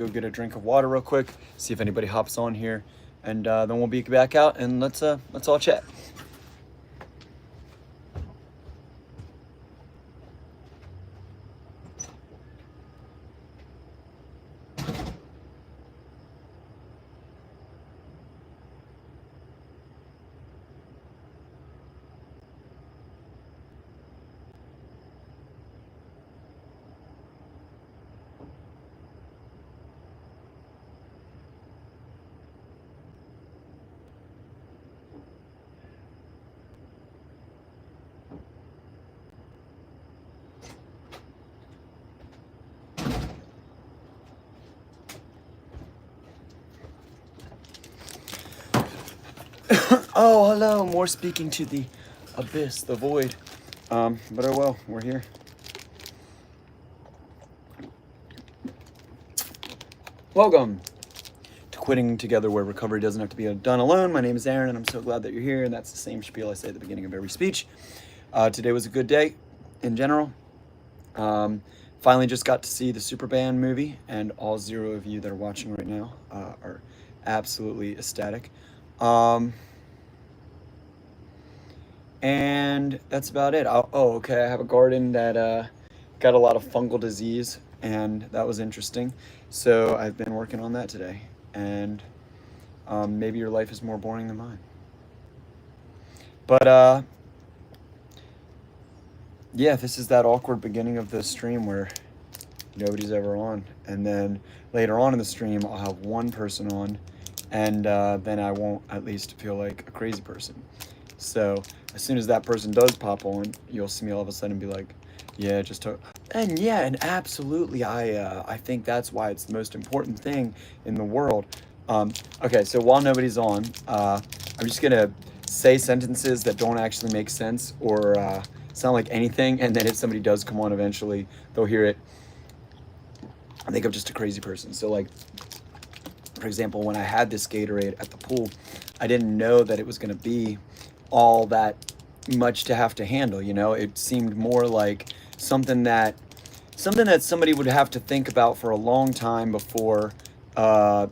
go get a drink of water real quick, see if anybody hops on here, and then we'll be back out and let's all chat. Oh, hello. More speaking to the abyss, the void. But oh well, we're here. Welcome to Quitting Together, where recovery doesn't have to be done alone. My name is Aaron, and I'm so glad that you're here. And that's the same spiel I say at the beginning of every speech. Today was a good day in general. Finally just got to see the Superbad movie, and all 0 of you that are watching right now are absolutely ecstatic. And that's about it. Okay, I have a garden that got a lot of fungal disease, and that was interesting. So I've been working on that today, and maybe your life is more boring than mine. But yeah, this is that awkward beginning of the stream where nobody's ever on, and then later on in the stream I'll have one person on, and then I won't at least feel like a crazy person. So as soon as that person does pop on, you'll see me all of a sudden be like, yeah, just talk. And yeah, and absolutely, I think that's why it's the most important thing in the world. Okay, so while nobody's on, I'm just gonna say sentences that don't actually make sense or sound like anything, and then if somebody does come on eventually, they'll hear it. I think I'm just a crazy person. So like, for example, when I had this Gatorade at the pool, I didn't know that it was gonna be all that much to have to handle, you know? It seemed more like something that somebody would have to think about for a long time before yo,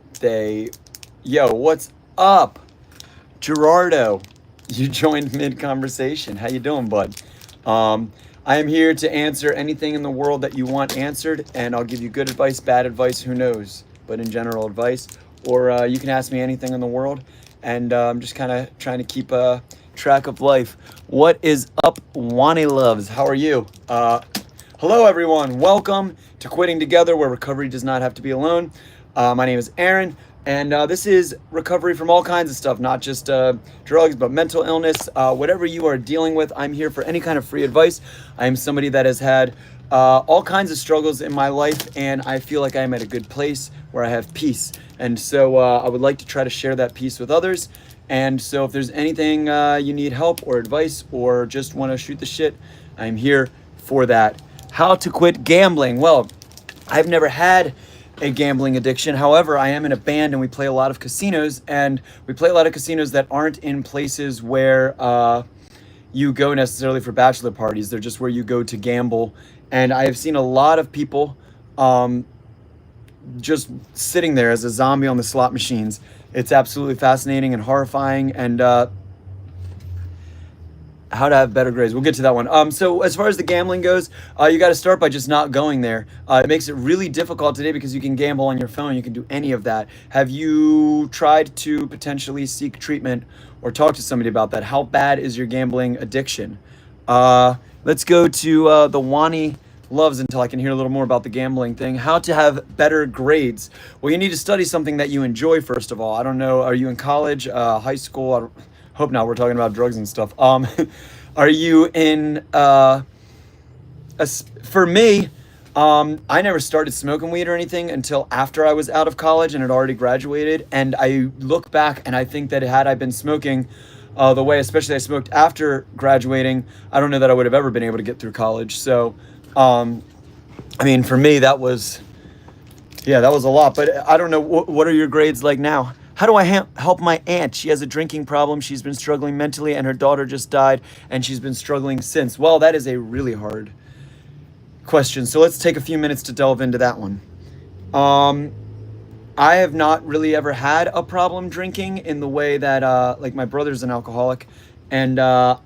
what's up? Gerardo, you joined mid-conversation. How you doing, bud? I am here to answer anything in the world that you want answered, and I'll give you good advice, bad advice, who knows, but in general advice. Or you can ask me anything in the world, and I'm just kind of trying to keep track of life. What is up, Wani Loves? How are you? Hello, everyone. Welcome to Quitting Together, where recovery does not have to be alone. My name is Aaron, and this is recovery from all kinds of stuff, not just drugs, but mental illness. Whatever you are dealing with, I'm here for any kind of free advice. I am somebody that has had all kinds of struggles in my life, and I feel like I am at a good place where I have peace. And so I would like to try to share that peace with others. And so if there's anything you need help or advice or just want to shoot the shit, I'm here for that. How to quit gambling? Well, I've never had a gambling addiction. However, I am in a band and we play a lot of casinos, and we play a lot of casinos that aren't in places where you go necessarily for bachelor parties. They're just where you go to gamble. And I have seen a lot of people just sitting there as a zombie on the slot machines. It's absolutely fascinating and horrifying. And how to have better grades. We'll get to that one. So as far as the gambling goes, you got to start by just not going there. It makes it really difficult today because you can gamble on your phone. You can do any of that. Have you tried to potentially seek treatment or talk to somebody about that? How bad is your gambling addiction? Let's go to the Wani Loves until I can hear a little more about the gambling thing. How to have better grades. Well, you need to study something that you enjoy, first of all. I don't know. Are you in college, high school? Hope not. We're talking about drugs and stuff. Are you in, for me, I never started smoking weed or anything until after I was out of college and had already graduated. And I look back and I think that had I been smoking the way, especially I smoked after graduating, I don't know that I would have ever been able to get through college. So, I mean, for me, that was a lot. But I don't know, what are your grades like now? How do I help my aunt? She has a drinking problem. She's been struggling mentally, and her daughter just died, and she's been struggling since. Well, that is a really hard question. So let's take a few minutes to delve into that one. I have not really ever had a problem drinking in the way that like my brother's an alcoholic, and but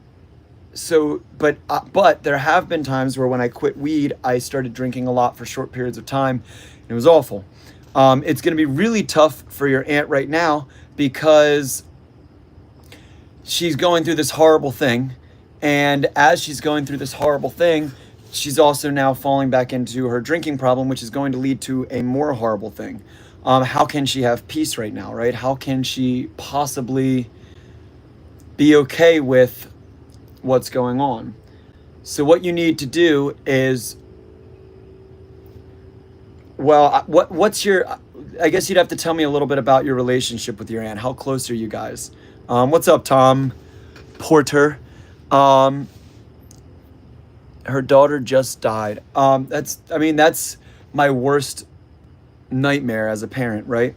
there have been times where when I quit weed, I started drinking a lot for short periods of time. It was awful. It's going to be really tough for your aunt right now because she's going through this horrible thing. And as she's going through this horrible thing, she's also now falling back into her drinking problem, which is going to lead to a more horrible thing. How can she have peace right now, right? How can she possibly be okay with what's going on? So what you need to do is, well, what's your, I guess you'd have to tell me a little bit about your relationship with your aunt. How close are you guys? What's up, Tom Porter? Her daughter just died. That's my worst nightmare as a parent, right?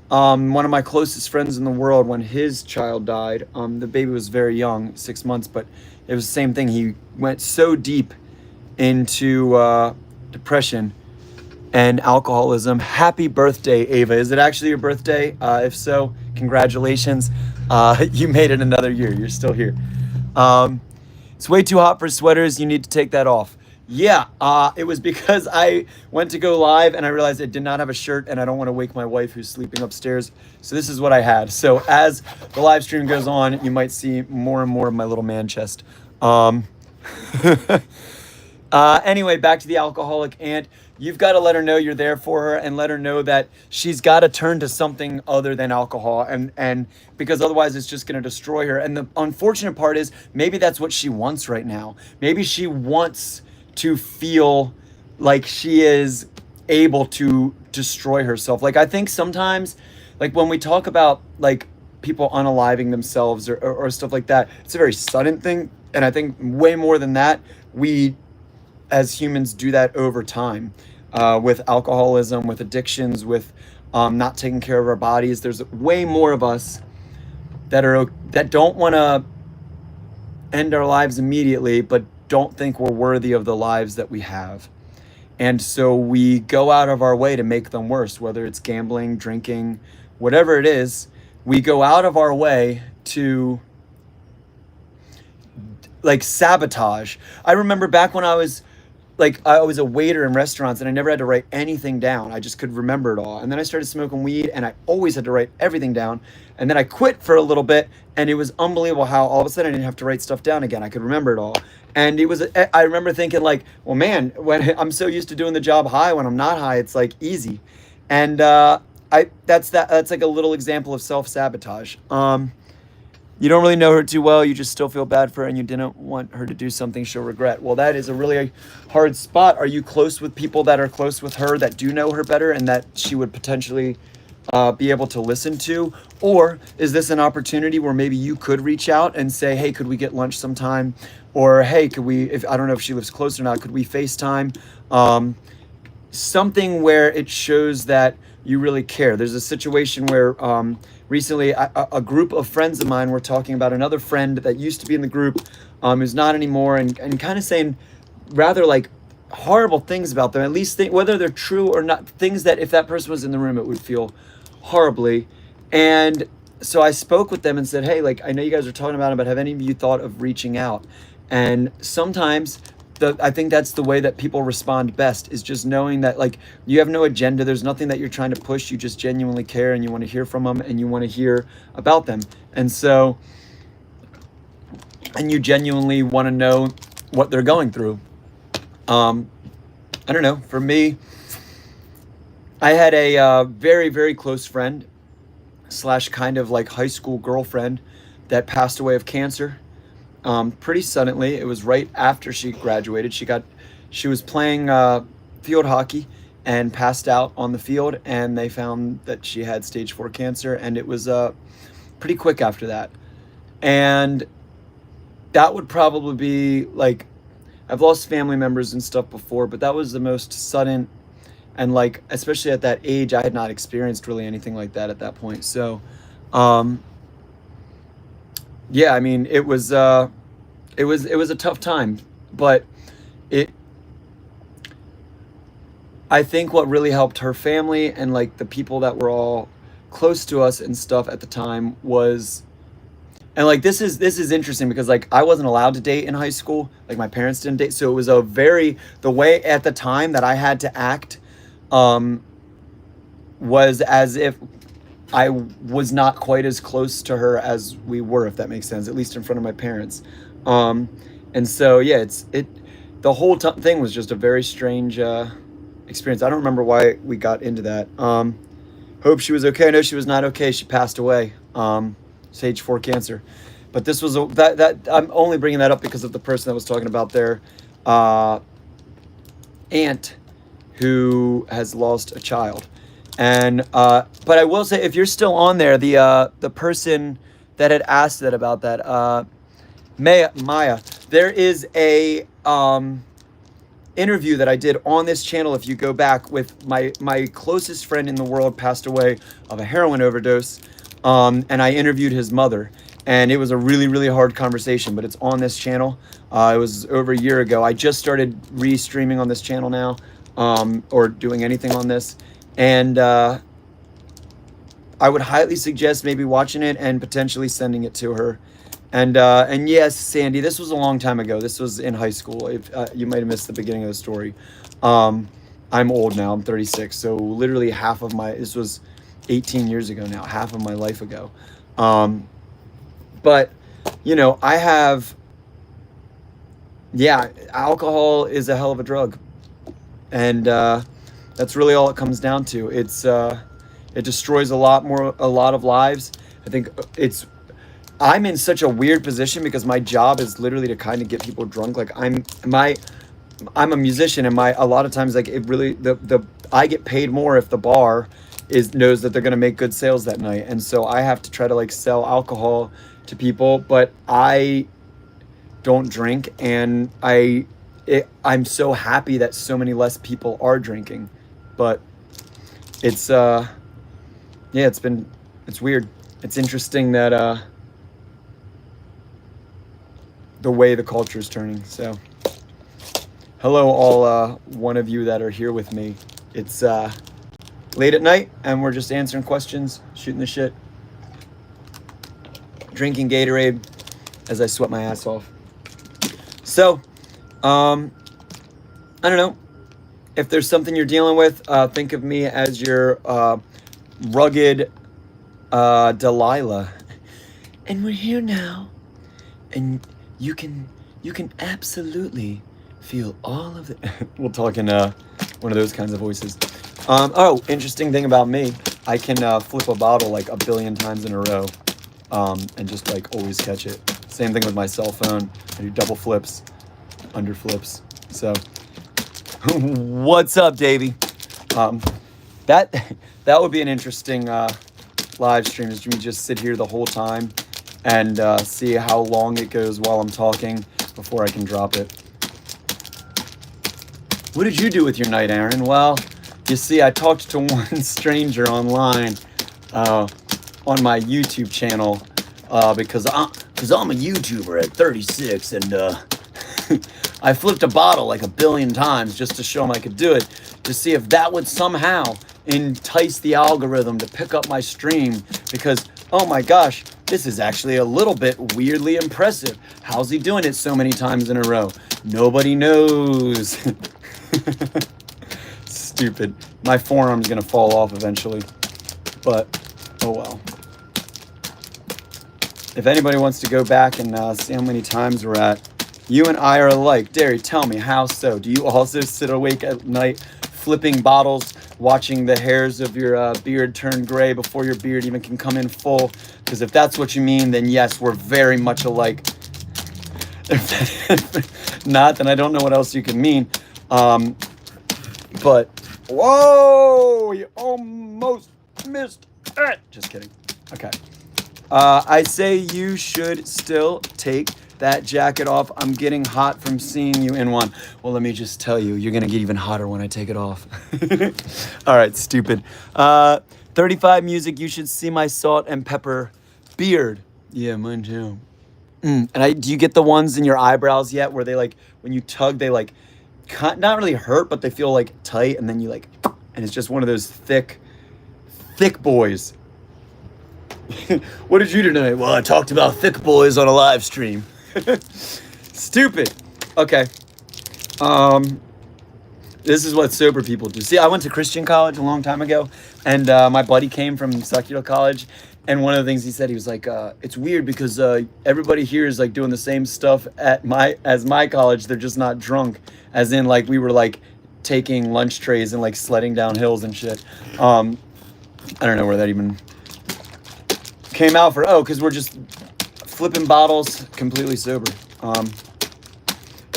One of my closest friends in the world, when his child died, the baby was very young, 6 months, but it was the same thing. He went so deep into depression and alcoholism. Happy birthday, Ava. Is it actually your birthday? If so, congratulations. You made it another year. You're still here. It's way too hot for sweaters. You need to take that off. Yeah, it was because I went to go live and I realized I did not have a shirt and I don't want to wake my wife who's sleeping upstairs. So this is what I had. So as the live stream goes on, you might see more and more of my little man chest. Anyway, back to the alcoholic aunt. You've got to let her know you're there for her and let her know that she's got to turn to something other than alcohol, and because otherwise it's just going to destroy her. And the unfortunate part is maybe that's what she wants right now. Maybe she wants to feel like she is able to destroy herself. Like, I think sometimes, like when we talk about like people unaliving themselves or stuff like that, it's a very sudden thing. And I think way more than that, we as humans do that over time, with alcoholism, with addictions, with not taking care of our bodies. There's way more of us that don't want to end our lives immediately, but don't think we're worthy of the lives that we have. And so we go out of our way to make them worse, whether it's gambling, drinking, whatever it is. We go out of our way to like sabotage. I remember back when I was a waiter in restaurants and I never had to write anything down. I just could remember it all. And then I started smoking weed and I always had to write everything down. And then I quit for a little bit and it was unbelievable how all of a sudden I didn't have to write stuff down again. I could remember it all. And I remember thinking like, well, man, when I'm so used to doing the job high, when I'm not high, it's like easy. And that's like a little example of self-sabotage. You don't really know her too well. You just still feel bad for her and you didn't want her to do something she'll regret. Well, that is a really hard spot. Are you close with people that are close with her that do know her better and that she would potentially be able to listen to? Or is this an opportunity where maybe you could reach out and say, hey, could we get lunch sometime? Or, hey, could we, if I don't know if she lives close or not, could we FaceTime? Something where it shows that you really care. There's a situation where recently a group of friends of mine were talking about another friend that used to be in the group, who's not anymore, and kind of saying rather like horrible things about them, at least whether they're true or not, things that if that person was in the room, it would feel horribly. And so I spoke with them and said, hey, like, I know you guys are talking about it, but have any of you thought of reaching out? And sometimes I think that's the way that people respond best, is just knowing that like you have no agenda. There's nothing that you're trying to push. You just genuinely care and you want to hear from them and you want to hear about them. And so, and you genuinely want to know what they're going through. I don't know. For me, I had a very, very close friend / kind of like high school girlfriend that passed away of cancer. Pretty suddenly. It was right after she graduated. She was playing field hockey and passed out on the field, and they found that she had stage 4 cancer, and it was pretty quick after that. And that would probably be like, I've lost family members and stuff before, but that was the most sudden, and like, especially at that age, I had not experienced really anything like that at that point. So, yeah, I mean, it was a tough time, but I think what really helped her family and like the people that were all close to us and stuff at the time was, and like this is interesting because like I wasn't allowed to date in high school, like my parents didn't date, so it was a very, the way at the time that I had to act um was as if I was not quite as close to her as we were, if that makes sense, at least in front of my parents. Um, and so, yeah, the whole thing was just a very strange experience. I don't remember why we got into that. Hope she was okay. No, she was not okay. She passed away. Stage 4 cancer. But this was that I'm only bringing that up because of the person that was talking about their uh, aunt who has lost a child. And but I will say, if you're still on there, the person that had asked that about that, Maya, there is a interview that I did on this channel. If you go back, with my closest friend in the world, passed away of a heroin overdose, and I interviewed his mother, and it was a really really hard conversation. But it's on this channel. It was over a year ago. I just started re-streaming on this channel now, or doing anything on this, and I would highly suggest maybe watching it and potentially sending it to her. And yes, Sandy, this was a long time ago. This was in high school. If you might have missed the beginning of the story. I'm old now. I'm 36. So literally half of this was 18 years ago now, half of my life ago. But I have, yeah, alcohol is a hell of a drug. And that's really all it comes down to. It destroys a lot of lives. I think I'm in such a weird position because my job is literally to kind of get people drunk. Like I'm a musician, and a lot of times, like, it really, I get paid more if the bar knows that they're going to make good sales that night. And so I have to try to like sell alcohol to people, but I don't drink, and I'm so happy that so many less people are drinking. But it's yeah, it's weird. It's interesting that the way the culture is turning. So hello all one of you that are here with me. It's late at night, and we're just answering questions, shooting the shit, drinking Gatorade as I sweat my ass off. So I don't know, if there's something you're dealing with, think of me as your rugged Delilah. And we're here now, and you can absolutely feel all of it. We'll talk in one of those kinds of voices. Oh, interesting thing about me, I can flip a bottle like a billion times in a row, and just like always catch it. Same thing with my cell phone. I do double flips, under flips. So what's up, Davey? That would be an interesting live stream, is me just sit here the whole time and see how long it goes while I'm talking before I can drop it. What did you do with your night, Aaron? Well, you see, I talked to one stranger online on my YouTube channel because I'm a YouTuber at 36, and I flipped a bottle like a billion times just to show him I could do it, to see if that would somehow entice the algorithm to pick up my stream, because, oh my gosh, this is actually a little bit weirdly impressive. How's he doing it so many times in a row? Nobody knows. Stupid. My forearm's gonna fall off eventually, but oh well. If anybody wants to go back and see how many times we're at, you and I are alike. Derry, tell me, how so? Do you also sit awake at night flipping bottles, watching the hairs of your beard turn gray before your beard even can come in full? Because if that's what you mean, then yes, we're very much alike. If not, then I don't know what else you can mean. But, whoa, you almost missed it. Just kidding. Okay. I say you should still take that jacket off. I'm getting hot from seeing you in one. Well, let me just tell you, you're gonna get even hotter when I take it off. All right, stupid. 35 music, you should see my salt and pepper beard. Yeah, mine too. And do you get the ones in your eyebrows yet where they, like, when you tug, they like not really hurt, but they feel like tight, and then you like, and it's just one of those thick boys. What did you do tonight? Well, I talked about thick boys on a live stream. Stupid. Okay. This is what sober people do. See, I went to Christian college a long time ago, and my buddy came from secular college, and one of the things he said, he was like, it's weird because everybody here is like doing the same stuff as my college. They're just not drunk, as in like we were like taking lunch trays and like sledding down hills and shit. I don't know where that even came out for. Oh, because we're just flipping bottles completely sober.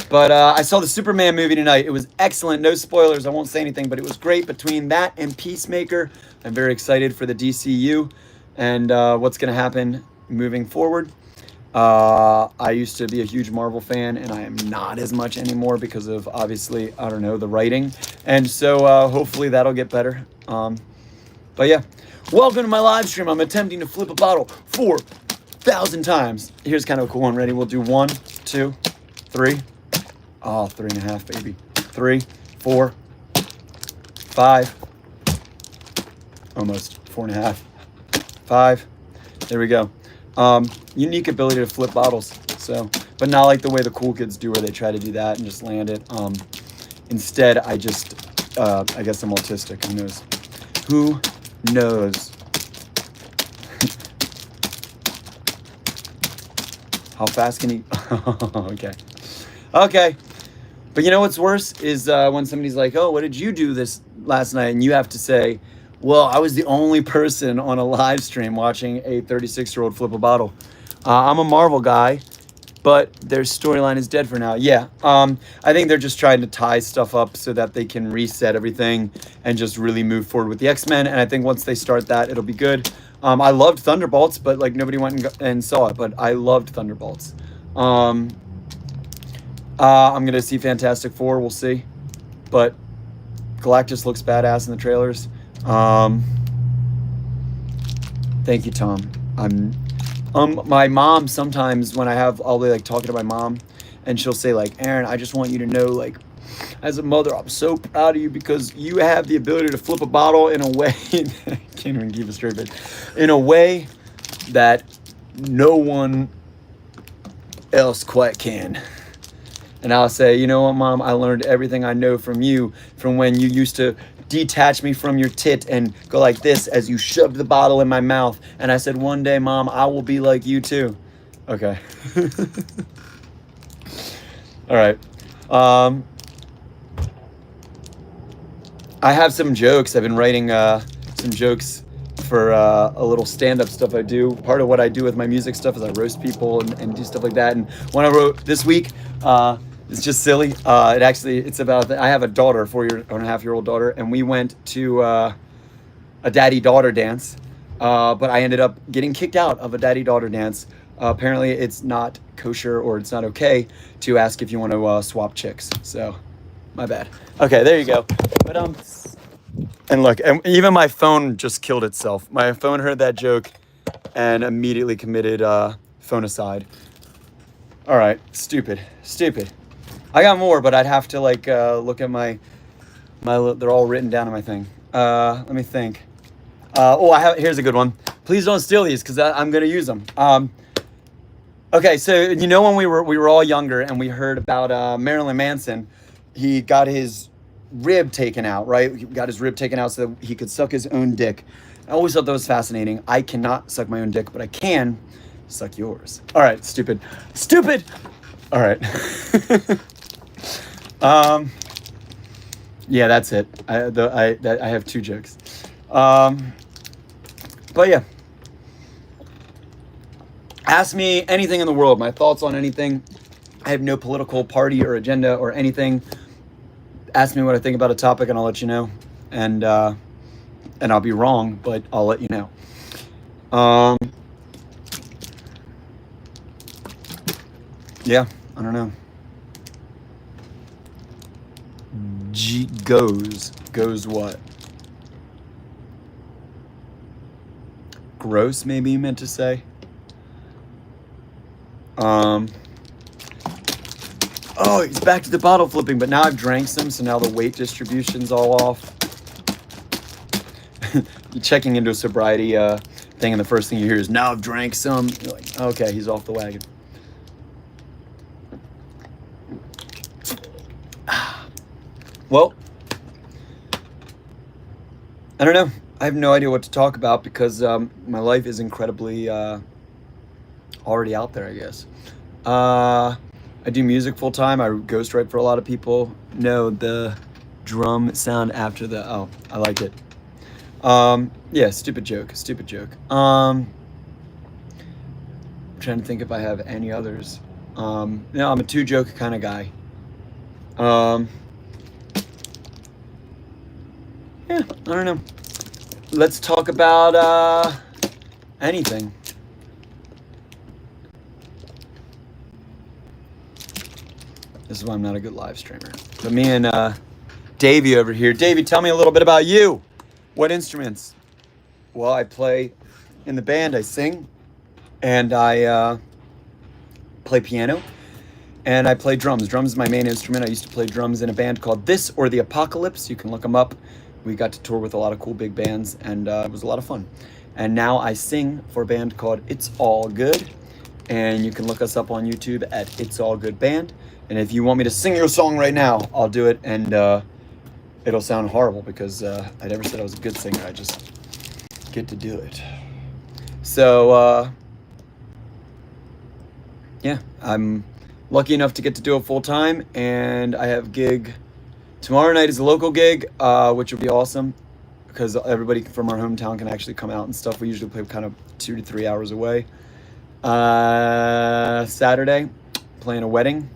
But I saw the Superman movie tonight. It was excellent. No spoilers. I won't say anything, but it was great. Between that and Peacemaker, I'm very excited for the DCU and what's going to happen moving forward. I used to be a huge Marvel fan, and I am not as much anymore because of, obviously, I don't know, the writing. And so hopefully that'll get better. But yeah, welcome to my live stream. I'm attempting to flip a bottle 4,000 times. Here's kind of a cool one. Ready? We'll do 1, 2, 3. Oh, 3.5, baby. 3, 4, 5. Almost 4.5. 5. There we go. Unique ability to flip bottles. So, but not like the way the cool kids do, where they try to do that and just land it. Instead, I just, I guess I'm autistic. Who knows? Who knows? How fast can he? Okay. Okay. But you know what's worse is when somebody's like, oh, what did you do this last night? And you have to say, well, I was the only person on a live stream watching a 36-year-old flip a bottle. I'm a Marvel guy, but their storyline is dead for now. Yeah, I think they're just trying to tie stuff up so that they can reset everything and just really move forward with the X-Men. And I think once they start that, it'll be good. I loved Thunderbolts, but like nobody went and saw it. But I loved Thunderbolts. I'm going to see Fantastic Four. We'll see. But Galactus looks badass in the trailers. Thank you, Tom. My mom sometimes when I'll be like talking to my mom and she'll say like, Aaron, I just want you to know, like, as a mother, I'm so proud of you because you have the ability to flip a bottle in a way, I can't even keep it straight, but in a way that no one else quite can. And I'll say, you know what, Mom, I learned everything I know from you, from when you used to detach me from your tit and go like this as you shoved the bottle in my mouth. And I said, one day, Mom, I will be like you too. Okay. All right. I have some jokes. I've been writing some jokes for a little stand-up stuff I do. Part of what I do with my music stuff is I roast people and do stuff like that. And one I wrote this week, it's just silly. It's about, I have a daughter, 4.5-year-old daughter, and we went to a daddy-daughter dance, but I ended up getting kicked out of a daddy-daughter dance. Apparently it's not kosher, or it's not okay to ask if you want to swap chicks. So, my bad. Okay, there you go. But and look, and even my phone just killed itself. My phone heard that joke and immediately committed phone-aside. All right, stupid. I got more, but I'd have to like look at my they're all written down on my thing. Let me think. Here's a good one. Please don't steal these because I'm gonna use them. Okay, so you know when we were all younger and we heard about Marilyn Manson, he got his rib taken out, right? He got his rib taken out so that he could suck his own dick. I always thought that was fascinating. I cannot suck my own dick, but I can suck yours. All right, stupid. All right. Yeah, that's it. I have 2 jokes. But yeah. Ask me anything in the world, my thoughts on anything. I have no political party or agenda or anything. Ask me what I think about a topic and I'll let you know. And I'll be wrong, but I'll let you know. Yeah, I don't know. Goes what? Gross, maybe you meant to say. Oh, Oh, he's back to the bottle flipping, but now I've drank some, so now the weight distribution's all off. You're checking into a sobriety thing, and the first thing you hear is, now I've drank some. You're like, okay, he's off the wagon. Well, I don't know. I have no idea what to talk about because my life is incredibly already out there, I guess. I do music full time. I ghostwrite for a lot of people. No, the drum sound after the, oh, I like it. Yeah, stupid joke. I'm trying to think if I have any others. No, I'm a two joke kind of guy. Yeah, I don't know. Let's talk about anything. This is why I'm not a good live streamer. But me and Davey over here. Davey, tell me a little bit about you. What instruments? Well, I play in the band. I sing, and I play piano, and I play drums. Drums is my main instrument. I used to play drums in a band called This or the Apocalypse. You can look them up. We got to tour with a lot of cool big bands, and it was a lot of fun. And now I sing for a band called It's All Good, and you can look us up on YouTube at It's All Good Band. And if you want me to sing your song right now, I'll do it, and it'll sound horrible because I never said I was a good singer. I just get to do it. So, yeah, I'm lucky enough to get to do it full time, and I have a gig. Tomorrow night is a local gig, which will be awesome because everybody from our hometown can actually come out and stuff. We usually play kind of 2 to 3 hours away. Saturday, playing a wedding.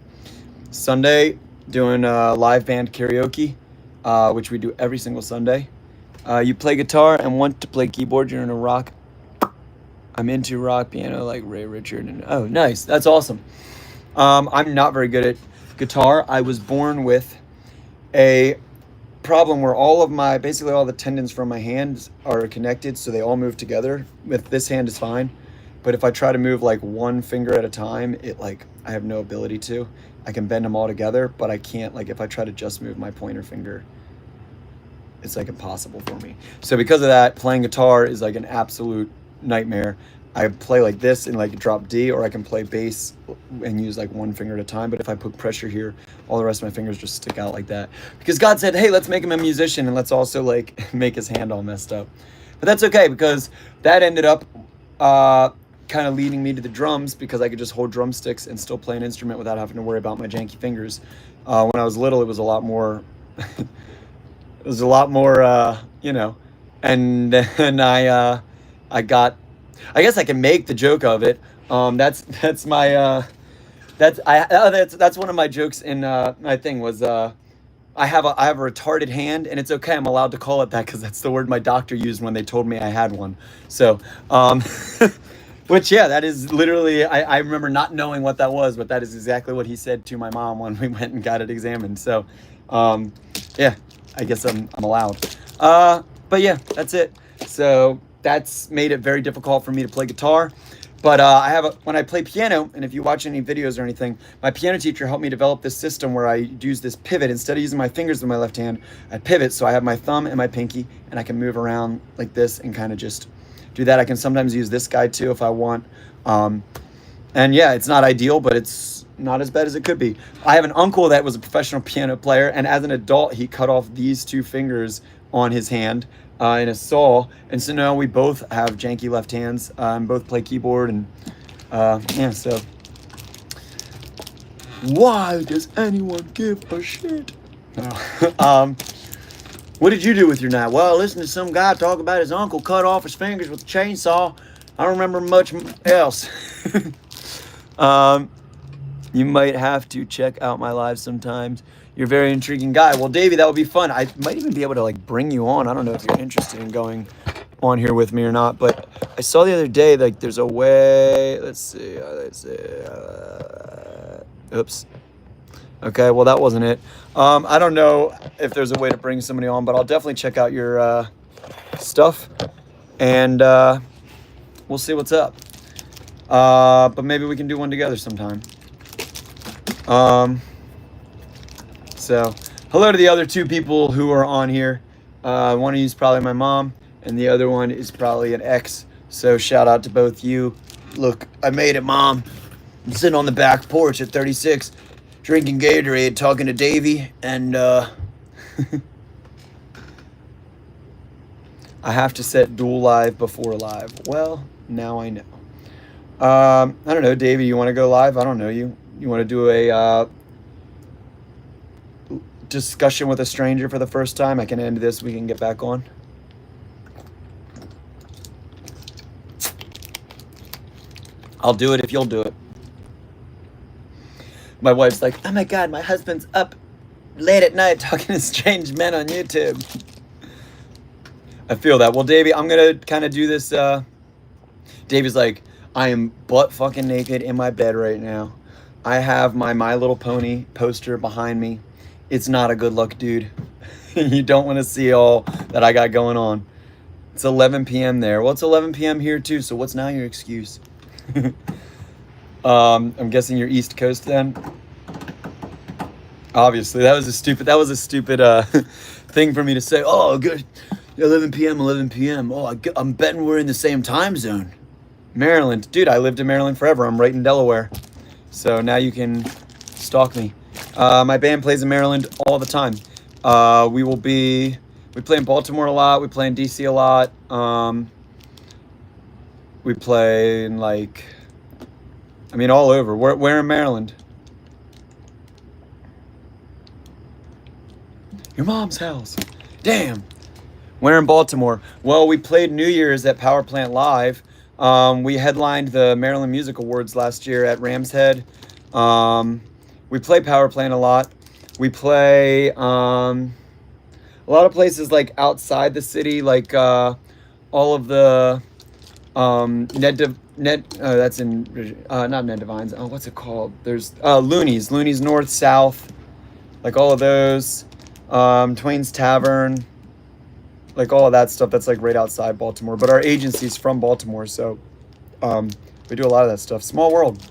Sunday, doing live band karaoke, which we do every single Sunday. You play guitar and want to play keyboard, you're in a rock. I'm into rock, piano, like Ray Richard. And oh, nice. That's awesome. I'm not very good at guitar. I was born with a problem where basically all the tendons from my hands are connected, so they all move together. With this hand is fine, but if I try to move like one finger at a time, I have no ability to. I can bend them all together, but I can't, if I try to just move my pointer finger, it's impossible for me. So because of that, playing guitar is an absolute nightmare. I play like this in drop D, or I can play bass and use one finger at a time. But if I put pressure here, all the rest of my fingers just stick out like that. Because God said, hey, let's make him a musician, and let's also make his hand all messed up. But that's okay, because that ended up kind of leading me to the drums, because I could just hold drumsticks and still play an instrument without having to worry about my janky fingers. When I was little, it was a lot more, and then I guess I can make the joke of it. That's one of my jokes in my thing was, I have a retarded hand, and it's okay. I'm allowed to call it that because that's the word my doctor used when they told me I had one. So, which, yeah, that is literally, I remember not knowing what that was, but that is exactly what he said to my mom when we went and got it examined. So, yeah, I guess I'm allowed. But yeah, that's it. So that's made it very difficult for me to play guitar. But when I play piano, and if you watch any videos or anything, my piano teacher helped me develop this system where I use this pivot. Instead of using my fingers with my left hand, I pivot, so I have my thumb and my pinky, and I can move around like this and kind of just do that. I can sometimes use this guy too if I want. And yeah, it's not ideal, but it's not as bad as it could be. I have an uncle that was a professional piano player, and as an adult, he cut off these two fingers on his hand in a saw, and so now we both have janky left hands and both play keyboard, and yeah, so why does anyone give a shit? What did you do with your night? Well, I listened to some guy talk about his uncle cut off his fingers with a chainsaw. I don't remember much else. You might have to check out my live sometimes. You're a very intriguing guy. Well, Davey, that would be fun. I might even be able to bring you on. I don't know if you're interested in going on here with me or not, but I saw the other day there's a way. Let's see. Oops. Okay, well, that wasn't it. I don't know if there's a way to bring somebody on, but I'll definitely check out your stuff, and we'll see what's up. But maybe we can do one together sometime. So, hello to the other two people who are on here. One of you is probably my mom, and the other one is probably an ex. So, shout out to both you. Look, I made it, Mom. I'm sitting on the back porch at 36, drinking Gatorade, talking to Davey, and I have to set dual live before live. Well, now I know. I don't know, Davey, you want to go live? I don't know you. You want to do a discussion with a stranger for the first time? I can end this. We can get back on. I'll do it if you'll do it. My wife's like, oh my God, my husband's up late at night talking to strange men on YouTube. I feel that. Well, Davey, I'm going to kind of do this. Davey's like, I am butt fucking naked in my bed right now. I have my My Little Pony poster behind me. It's not a good look, dude. You don't want to see all that I got going on. It's 11 p.m. there. Well, it's 11 p.m. here too, so what's now your excuse? I'm guessing you're East Coast then. Obviously, that was a stupid thing for me to say. Oh, good. 11 p.m. Oh, I'm betting we're in the same time zone. Maryland. Dude, I lived in Maryland forever. I'm right in Delaware. So now you can stalk me. My band plays in Maryland all the time. We play in Baltimore a lot. We play in DC a lot. We play in all over. Where in Maryland? Your mom's house. Damn. Where in Baltimore? Well, we played New Year's at Power Plant Live. We headlined the Maryland Music Awards last year at Rams Head. We play Power Plant a lot. We play a lot of places like outside the city, like all of the that's in not Ned Devines. Oh, what's it called? There's Looney's North, South, like all of those. Twain's Tavern, like all of that stuff. That's like right outside Baltimore. But our agency's from Baltimore, so we do a lot of that stuff. Small world.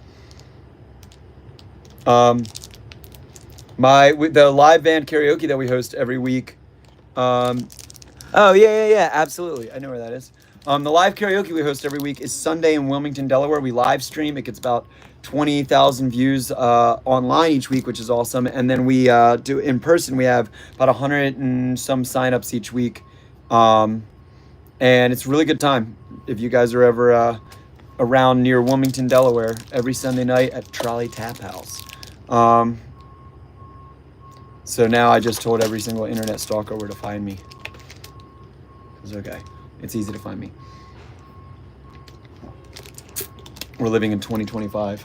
The live band karaoke that we host every week. Oh yeah, absolutely. I know where that is. The live karaoke we host every week is Sunday in Wilmington, Delaware. We live stream. It gets about 20,000 views online each week, which is awesome. And then we do in person. We have about 100 and some signups each week, and it's a really good time. If you guys are ever around near Wilmington, Delaware, every Sunday night at Trolley Tap House. So now I just told every single internet stalker where to find me. It's okay. It's easy to find me. We're living in 2025.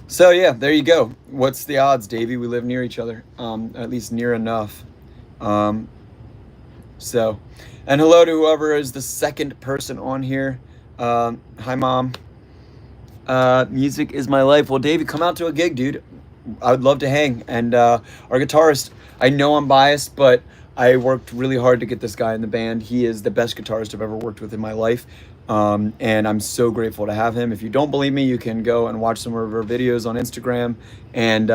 So yeah, there you go. What's the odds, Davey? We live near each other, at least near enough. So, and hello to whoever is the second person on here. Hi, Mom. Music is my life. Well, Davey, come out to a gig, dude. I would love to hang. And our guitarist, I know I'm biased, but I worked really hard to get this guy in the band. He is the best guitarist I've ever worked with in my life. And I'm so grateful to have him. If you don't believe me, you can go and watch some of our videos on Instagram. And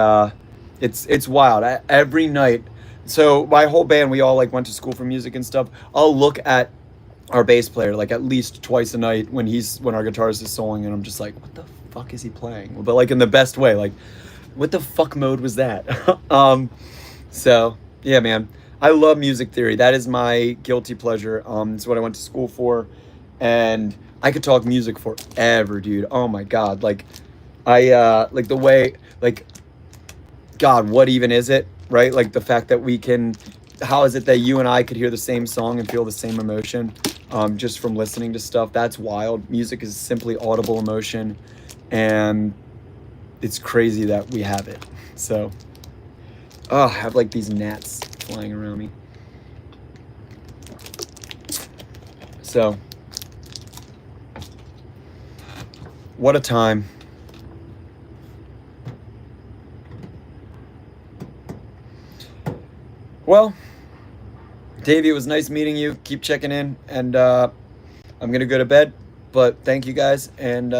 it's wild. Every night. So my whole band, we all went to school for music and stuff. I'll look at our bass player at least twice a night when our guitarist is soloing, and I'm just like, what the fuck is he playing? But in the best way. What the fuck mode was that? So yeah, man. I love music theory. That is my guilty pleasure. It's what I went to school for, and I could talk music forever, dude. Oh my God. The way, God, what even is it? Right? The fact that how is it that you and I could hear the same song and feel the same emotion, just from listening to stuff? That's wild. Music is simply audible emotion, and it's crazy that we have it. So, I have these gnats flying around me. So, what a time. Well, Davey, it was nice meeting you. Keep checking in, and I'm gonna go to bed, but thank you guys, and